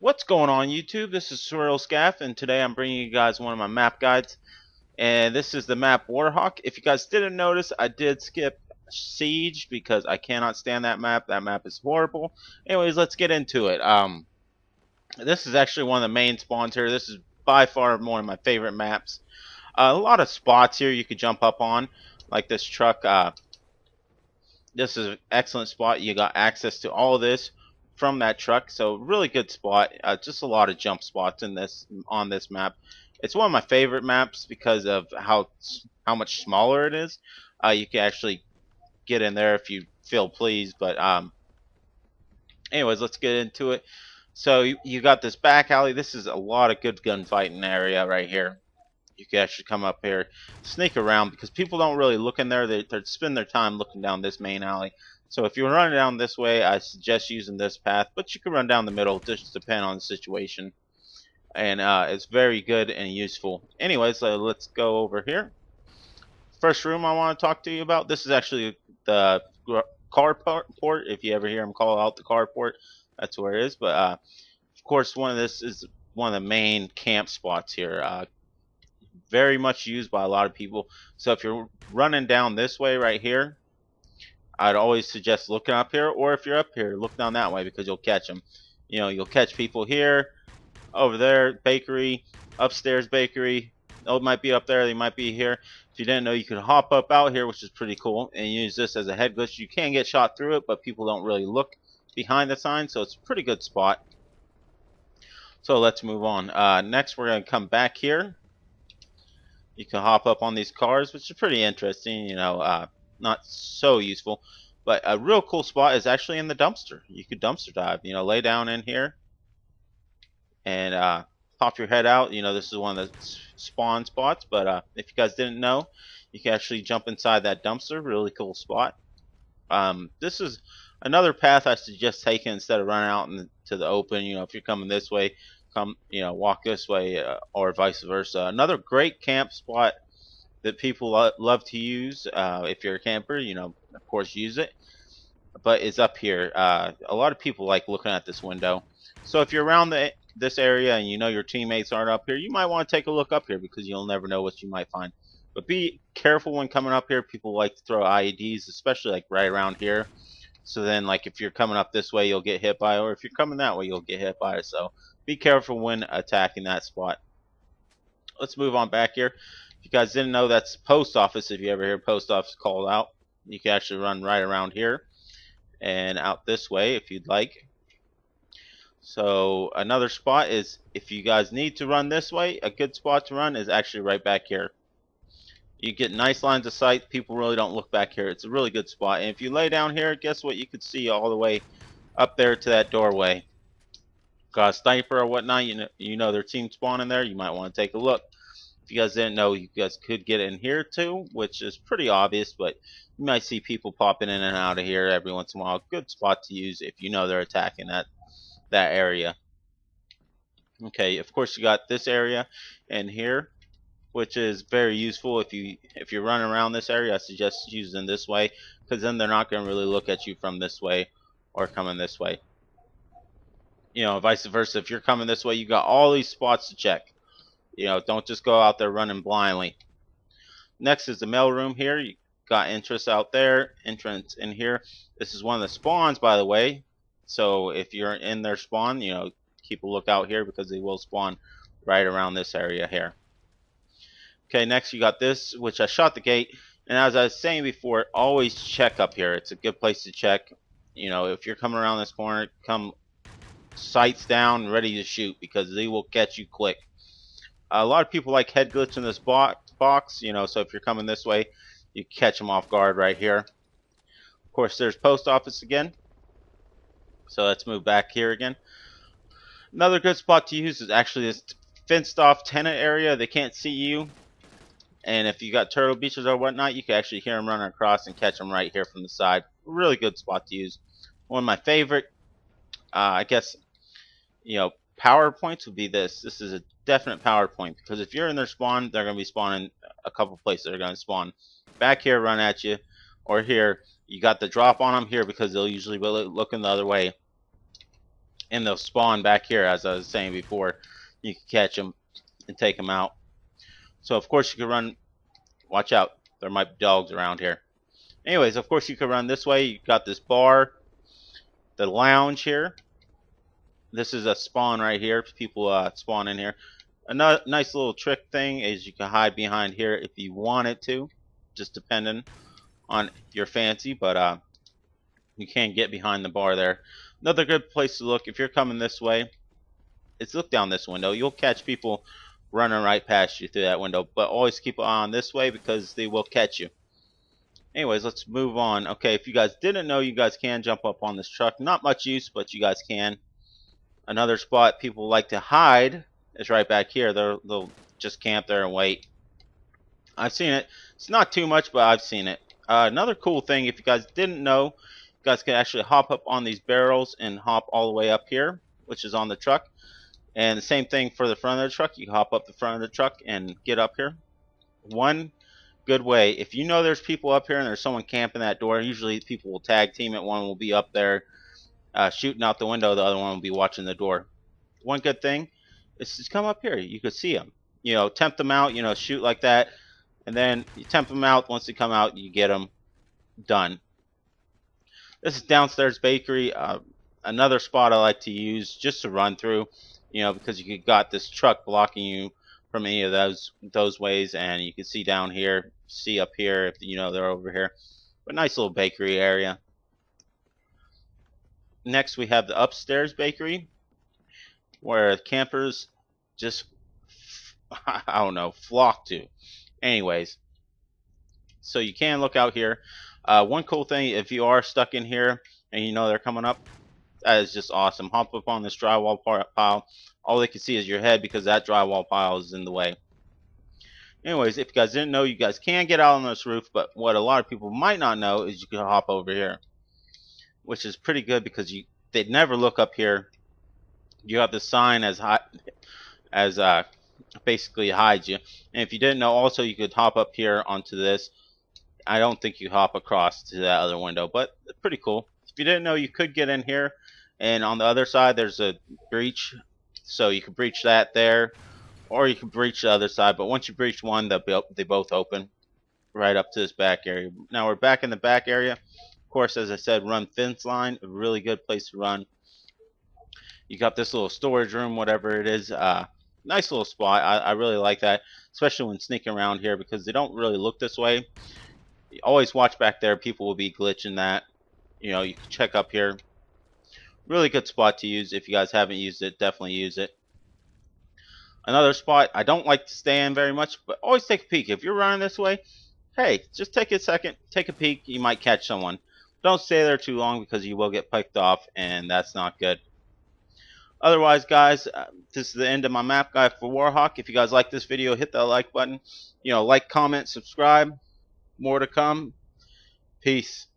What's going on YouTube? This is Scaf'S, and today I'm bringing you guys one of my map guides, and this is the map Warhawk. If you guys didn't notice, I did skip Siege because I cannot stand that map. That map is horrible. Anyways, let's get into it. This is actually one of the main spawns here. This is by far one of my favorite maps. A lot of spots here you could jump up on, like this truck. This is an excellent spot. You got access to all of this from that truck, so really good spot. Just a lot of jump spots in this on this map. It's one of my favorite maps because of how much smaller it is. You can actually get in there if you feel pleased. But anyways, let's get into it. So you got this back alley. This is a lot of good gunfighting area right here. You can actually come up here, sneak around, because people don't really look in there. They spend their time looking down this main alley. So if you're running down this way, I suggest using this path, but you can run down the middle, just depend on the situation. And it's very good and useful. Anyways, let's go over here. First room I want to talk to you about, this is actually the carport. If you ever hear them call out the carport, that's where it is. But of course, this is one of the main camp spots here. Very much used by a lot of people. So if you're running down this way right here, I'd always suggest looking up here, or if you're up here, look down that way, because you'll catch them. You know, you'll catch people here, over there, bakery, upstairs bakery. Oh, it might be up there, they might be here. If you didn't know, you can hop up out here, which is pretty cool, and use this as a head glitch. You can get shot through it, but people don't really look behind the sign, so it's a pretty good spot. So let's move on. Next, we're going to come back here. You can hop up on these cars, which is pretty interesting, you know, not so useful. But a real cool spot is actually in the dumpster. You could dumpster dive, you know, lay down in here and pop your head out. You know, this is one of the spawn spots, but if you guys didn't know, you can actually jump inside that dumpster. Really cool spot. This is another path I suggest taking instead of running out into the open. You know, if you're coming this way, walk this way, or vice versa. Another great camp spot that people love to use. If you're a camper, you know, of course, use it. But it's up here. A lot of people like looking at this window. So if you're around this area and you know your teammates aren't up here, you might want to take a look up here, because you'll never know what you might find. But be careful when coming up here. People like to throw IEDs, especially like right around here. So then, like, if you're coming up this way, you'll get hit by, or if you're coming that way, you'll get hit by it. So be careful when attacking that spot. Let's move on back here. If you guys didn't know, that's post office. If you ever hear post office called out, you can actually run right around here and out this way if you'd like. So another spot is, if you guys need to run this way, a good spot to run is actually right back here. You get nice lines of sight. People really don't look back here. It's a really good spot. And if you lay down here, guess what? You could see all the way up there to that doorway. Got a sniper or whatnot. You know their team spawn in there. You might want to take a look. If you guys didn't know, you guys could get in here too, which is pretty obvious, but you might see people popping in and out of here every once in a while. Good spot to use if you know they're attacking that area. Okay, of course you got this area and here, which is very useful if you're running around this area. I suggest using this way, because then they're not going to really look at you from this way or coming this way. You know, vice versa. If you're coming this way, you got all these spots to check. You know, don't just go out there running blindly. Next is the mail room here. You got entrance out there, entrance in here. This is one of the spawns, by the way. So if you're in their spawn, you know, keep a lookout here, because they will spawn right around this area here. Okay, next you got this, which I shot the gate. And as I was saying before, always check up here. It's a good place to check. You know, if you're coming around this corner, come sights down, ready to shoot, because they will catch you quick. A lot of people like head glitch in this box, you know, so if you're coming this way, you catch them off guard right here. Of course, there's post office again. So let's move back here again. Another good spot to use is actually this fenced off tenant area. They can't see you. And if you got turtle beaches or whatnot, you can actually hear them running across and catch them right here from the side. Really good spot to use. One of my favorite, I guess, you know, power points would be this. This is a definite power point, because if you're in their spawn, they're going to be spawning a couple places. They're going to spawn back here, run at you, or here. You got the drop on them here, because they'll usually be looking the other way. and they'll spawn back here, as I was saying before. You can catch them and take them out. So of course you can run. Watch out, there might be dogs around here. Anyways, of course you can run this way. You got this bar, the lounge here. This is a spawn right here. People spawn in here. Another nice little trick thing is you can hide behind here if you wanted to, just depending on your fancy. But you can get behind the bar there. Another good place to look if you're coming this way is look down this window. You'll catch people running right past you through that window, but always keep an eye on this way because they will catch you. Anyways, let's move on. Okay, if you guys didn't know, you guys can jump up on this truck. Not much use, but you guys can. Another spot people like to hide is right back here. They'll just camp there and wait. I've seen it. It's not too much, but I've seen it. Another cool thing, if you guys didn't know, you guys can actually hop up on these barrels and hop all the way up here, which is on the truck. And the same thing for the front of the truck. You can hop up the front of the truck and get up here. One good way, if you know there's people up here and there's someone camping that door, usually people will tag team it. One will be up there shooting out the window, the other one will be watching the door. One good thing is just come up here. You could see them. You know, tempt them out, you know, shoot like that. And then you tempt them out. Once they come out, you get them done. This is downstairs bakery. Another spot I like to use just to run through, you know, because you got this truck blocking you from any of those ways, and you can see down here, see up here if you know they're over here. But nice little bakery area. Next we have the upstairs bakery, where campers just I don't know, flock to. Anyways, so you can look out here. One cool thing, if you are stuck in here and you know they're coming up, that is just awesome. Hop up on this drywall pile. All they can see is your head because that drywall pile is in the way. Anyways, if you guys didn't know, you guys can get out on this roof, but what a lot of people might not know is you can hop over here, which is pretty good because they'd never look up here. You have the sign as basically hides you. And if you didn't know, also you could hop up here onto this. I don't think you hop across to that other window, but it's pretty cool. If you didn't know, you could get in here, and on the other side there's a breach, so you could breach that there, or you can breach the other side. But once you breach one, they both open right up to this back area. Now we're back in the back area. Of course, as I said, run fence line, a really good place to run. You got this little storage room, whatever it is. Nice little spot. I really like that, especially when sneaking around here because they don't really look this way. You always watch back there. People will be glitching that. You know, you can check up here. Really good spot to use. If you guys haven't used it, definitely use it. Another spot I don't like to stay in very much, but always take a peek. If you're running this way, hey, just take a second, take a peek. You might catch someone. Don't stay there too long because you will get picked off, and that's not good. Otherwise, guys, this is the end of my map guide for Warhawk. If you guys like this video, hit that like button. You know, like, comment, subscribe. More to come. Peace.